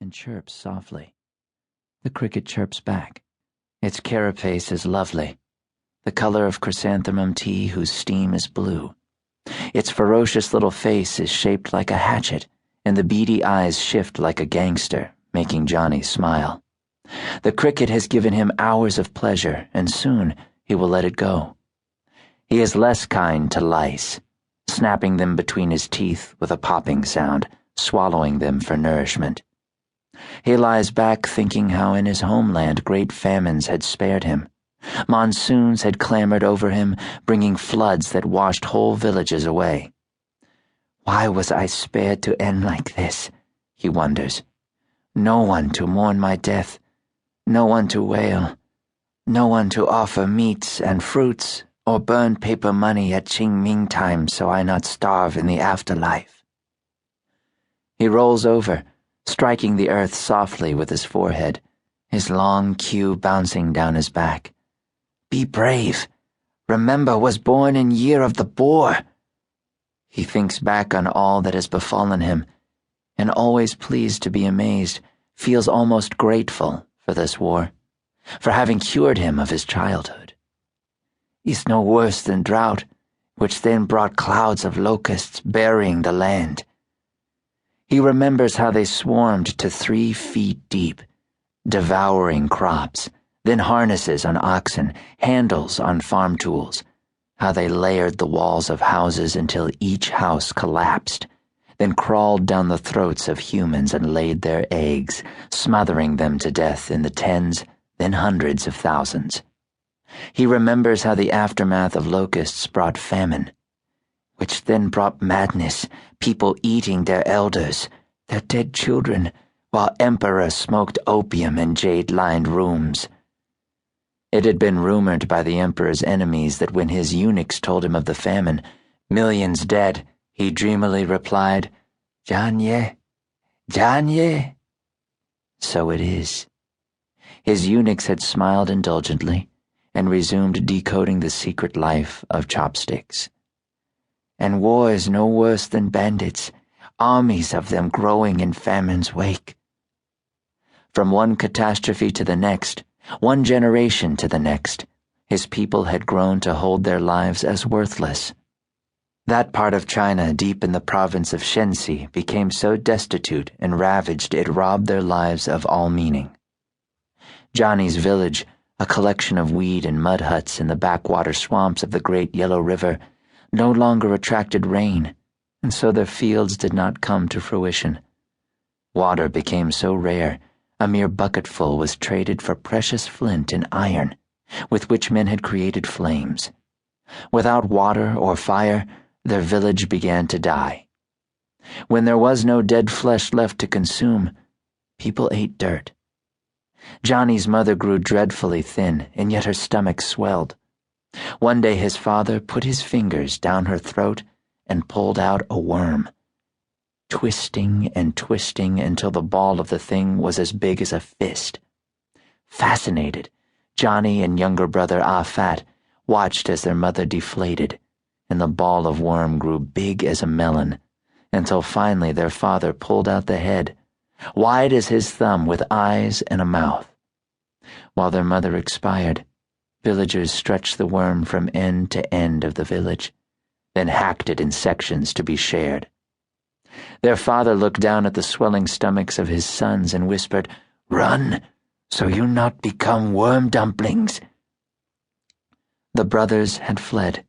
and chirps softly. The cricket chirps back. Its carapace is lovely, the color of chrysanthemum tea whose steam is blue. Its ferocious little face is shaped like a hatchet, and the beady eyes shift like a gangster, making Johnny smile. The cricket has given him hours of pleasure, and soon he will let it go. He is less kind to lice, snapping them between his teeth with a popping sound, swallowing them for nourishment. He lies back thinking how in his homeland great famines had spared him. Monsoons had clambered over him, bringing floods that washed whole villages away. Why was I spared to end like this? He wonders. No one to mourn my death, no one to wail, no one to offer meats and fruits or burn paper money at Qingming time so I not starve in the afterlife. He rolls over, striking the earth softly with his forehead, his long queue bouncing down his back. Be brave. Remember was born in year of the boar. He thinks back on all that has befallen him, and always pleased to be amazed, feels almost grateful for this war, for having cured him of his childhood. It's no worse than drought, which then brought clouds of locusts burying the land. He remembers how they swarmed to 3 feet deep, devouring crops, then harnesses on oxen, handles on farm tools, how they layered the walls of houses until each house collapsed, then crawled down the throats of humans and laid their eggs, smothering them to death in the tens, then hundreds of thousands. He remembers how the aftermath of locusts brought famine, which then brought madness, people eating their elders, their dead children, while emperors smoked opium in jade-lined rooms. It had been rumored by the emperor's enemies that when his eunuchs told him of the famine, millions dead, he dreamily replied, Janye, Janye. So it is. His eunuchs had smiled indulgently and resumed decoding the secret life of chopsticks. And war is no worse than bandits, armies of them growing in famine's wake. From one catastrophe to the next, one generation to the next, his people had grown to hold their lives as worthless. That part of China deep in the province of Shenxi became so destitute and ravaged it robbed their lives of all meaning. Johnny's village, a collection of weed and mud huts in the backwater swamps of the Great Yellow River, no longer attracted rain, and so their fields did not come to fruition. Water became so rare, a mere bucketful was traded for precious flint and iron, with which men had created flames. Without water or fire, their village began to die. When there was no dead flesh left to consume, people ate dirt. Johnny's mother grew dreadfully thin, and yet her stomach swelled. One day his father put his fingers down her throat and pulled out a worm, twisting and twisting until the ball of the thing was as big as a fist. Fascinated, Johnny and younger brother Ah Fat watched as their mother deflated, and the ball of worm grew big as a melon, until finally their father pulled out the head, wide as his thumb with eyes and a mouth. While their mother expired, villagers stretched the worm from end to end of the village, then hacked it in sections to be shared. Their father looked down at the swelling stomachs of his sons and whispered, Run, so you not become worm dumplings. The brothers had fled.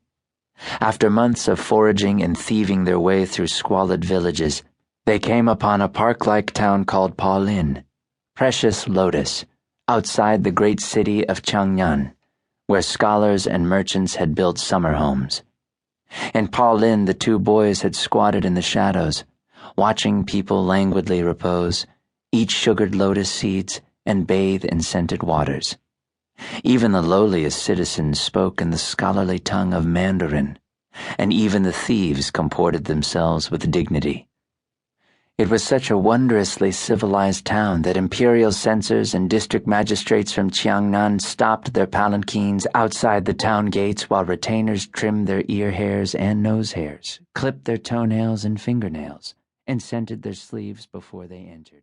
After months of foraging and thieving their way through squalid villages, they came upon a park-like town called Paulin, precious lotus, outside the great city of Chang'an, where scholars and merchants had built summer homes. In Paulin, the 2 boys had squatted in the shadows, watching people languidly repose, eat sugared lotus seeds, and bathe in scented waters. Even the lowliest citizens spoke in the scholarly tongue of Mandarin, and even the thieves comported themselves with dignity. It was such a wondrously civilized town that imperial censors and district magistrates from Qiangnan stopped their palanquins outside the town gates while retainers trimmed their ear hairs and nose hairs, clipped their toenails and fingernails, and scented their sleeves before they entered.